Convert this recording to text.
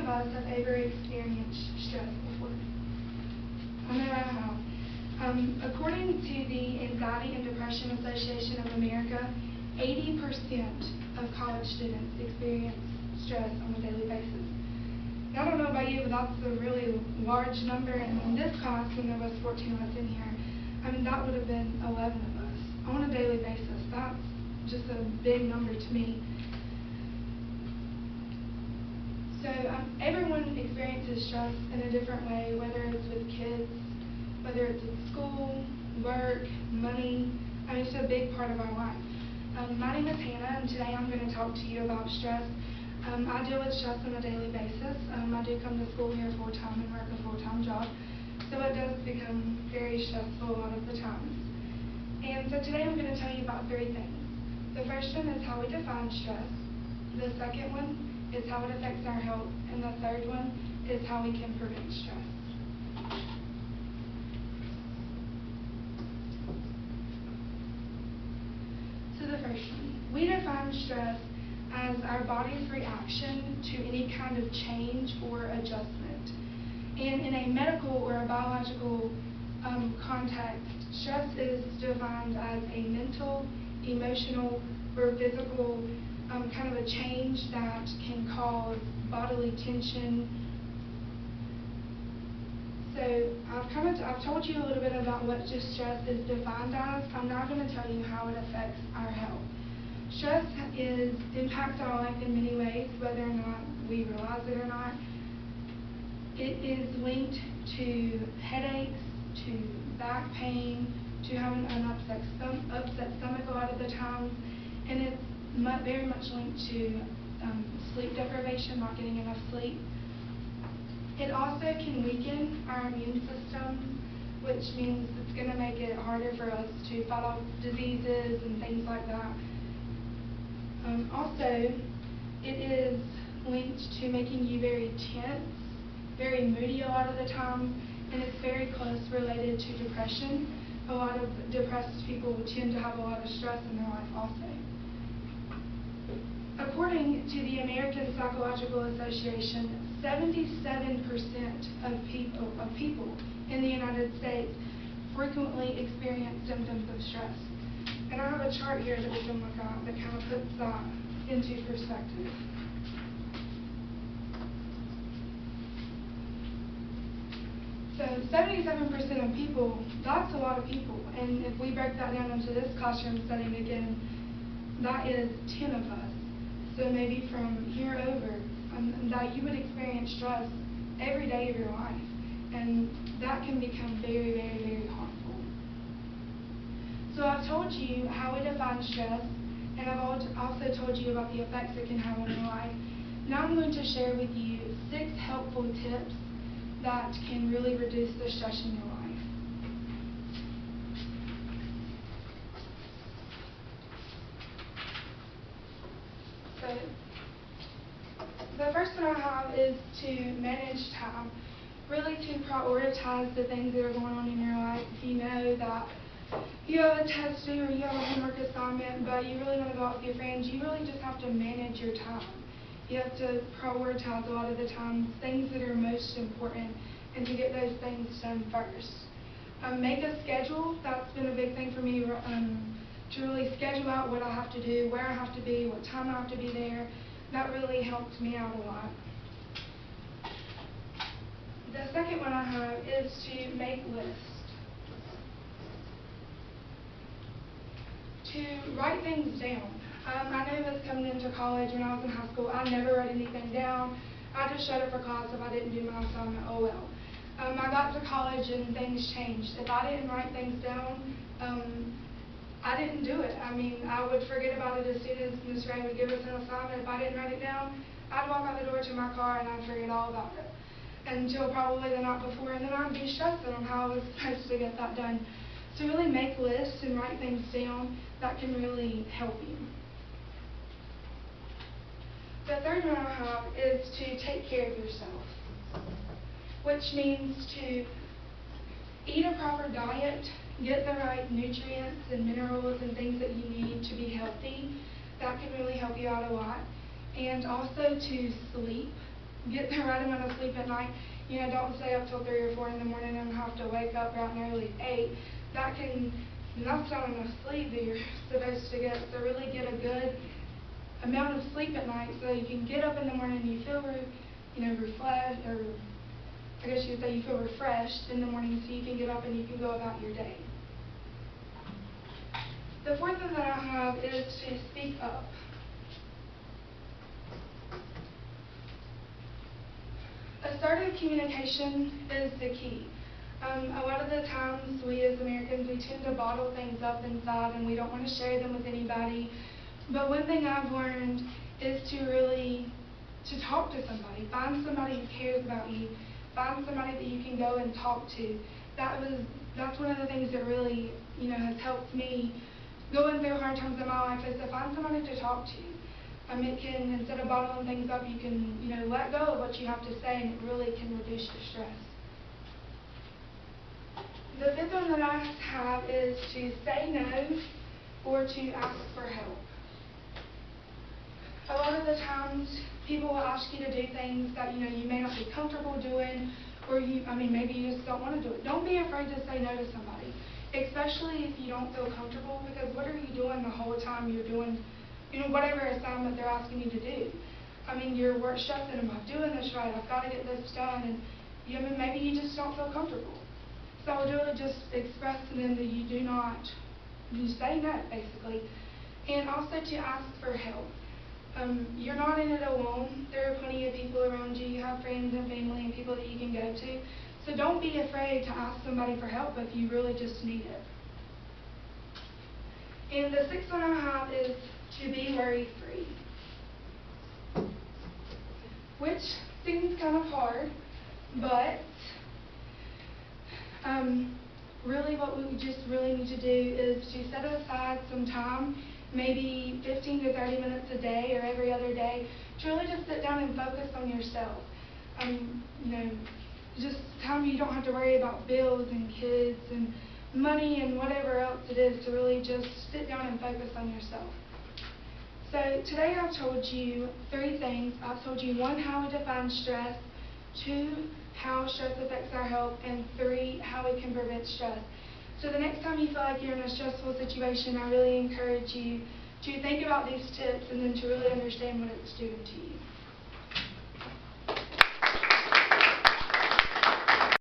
of us have ever experienced stress before? I know I have. According to the Anxiety and Depression Association of America, 80% of college students experience stress on a daily basis. Now, I don't know about you, but that's a really large number. And in this class, when there was 14 of us in here, I mean, that would have been 11 of us on a daily basis. That's just a big number to me. So everyone experiences stress in a different way, whether it's with kids, whether it's at school, work, money. I mean, it's a big part of our life. My name is Hannah, and today I'm going to talk to you about stress. I deal with stress on a daily basis. I do come to school here full-time and work a full-time job, so it does become very stressful a lot of the times. And so today I'm going to tell you about 3 things. The first one is how we define stress. The second one is how it affects our health, and the third one is how we can prevent stress. So the first one, we define stress as our body's reaction to any kind of change or adjustment. And in a medical or a biological context, stress is defined as a mental, emotional, or physical kind of a change that can cause bodily tension. So I've told you a little bit about what just stress is defined as. I'm now going to tell you how it affects our health. Stress impacts our life in many ways, whether or not we realize it or not. It is linked to headaches, to back pain, to having an upset stomach a lot of the time, and it's very much linked to sleep deprivation, not getting enough sleep. It also can weaken our immune system, which means it's going to make it harder for us to fight off diseases and things like that. Also, it is linked to making you very tense, very moody a lot of the time, and it's very close related to depression. A lot of depressed people tend to have a lot of stress in their life also. According to the American Psychological Association, 77% of people in the United States frequently experience symptoms of stress. And I have a chart here that we can look at that kind of puts that into perspective. So 77% of people, that's a lot of people. And if we break that down into this classroom setting again, that is 10 of us. So maybe from here over, that you would experience stress every day of your life. And that can become very, very, very harmful. So I've told you how we define stress, and I've also told you about the effects it can have on your life. Now I'm going to share with you 6 helpful tips that can really reduce the stress in your life. So the first one I have is to manage time. Really to prioritize the things that are going on in your life. If you know that you have a test due or you have a homework assignment, but you really want to go out with your friends, you really just have to manage your time. You have to prioritize a lot of the times things that are most important and to get those things done first. Make a schedule. That's been a big thing for me, to really schedule out what I have to do, where I have to be, what time I have to be there. That really helped me out a lot. The second one I have is to make lists. To write things down. I know this coming into college when I was in high school, I never wrote anything down. I just showed up for class if I didn't do my assignment, oh well. I got to college and things changed. If I didn't write things down, I didn't do it. I mean, I would forget about it as soon as Ms. Ray would give us an assignment. If I didn't write it down, I'd walk out the door to my car and I'd forget all about it until probably the night before, and then I'd be stressing on how I was supposed to get that done. So really make lists and write things down. That can really help you. The third one I have is to take care of yourself, which means to eat a proper diet, get the right nutrients and minerals and things that you need to be healthy. That can really help you out a lot. And also to sleep. get the right amount of sleep at night. You know, don't stay up till 3 or 4 in the morning and have to wake up bright and early at 8. That's not enough sleep that you're supposed to get. So really get a good amount of sleep at night so you can get up in the morning and you feel, refreshed, or I guess you could say you feel refreshed in the morning so you can get up and you can go about your day. The fourth thing that I have is to speak up. Assertive communication is the key. A lot of the times we as Americans, we tend to bottle things up inside and we don't want to share them with anybody. But one thing I've learned is to talk to somebody. Find somebody who cares about you. Find somebody that you can go and talk to. That's one of the things that really, has helped me going through hard times in my life, is to find somebody to talk to. It can, instead of bottling things up, you can, let go of what you have to say, and it really can reduce your stress. The fifth one that I have is to say no or to ask for help. A lot of the times, people will ask you to do things that, you may not be comfortable doing, or maybe you just don't want to do it. Don't be afraid to say no to somebody, especially if you don't feel comfortable, because what are you doing the whole time you're doing, whatever assignment they're asking you to do? You're stressing, am I doing this right? I've got to get this done, and maybe you just don't feel comfortable. So I would really just express to them that you say no, basically, and also to ask for help. You're not in it alone. There are plenty of people around you. You have friends and family and people that you can go to. So don't be afraid to ask somebody for help if you really just need it. And the sixth one I have is to be worry-free, which seems kind of hard, but really what we just really need to do is to set aside some time, maybe 15 to 30 minutes a day or every other day, to really just sit down and focus on yourself. Just time you don't have to worry about bills and kids and money and whatever else it is, to really just sit down and focus on yourself. So today I've told you 3 things. I've told you 1, how we define stress, 2, how stress affects our health, and 3, how we can prevent stress. So the next time you feel like you're in a stressful situation, I really encourage you to think about these tips and then to really understand what it's doing to you.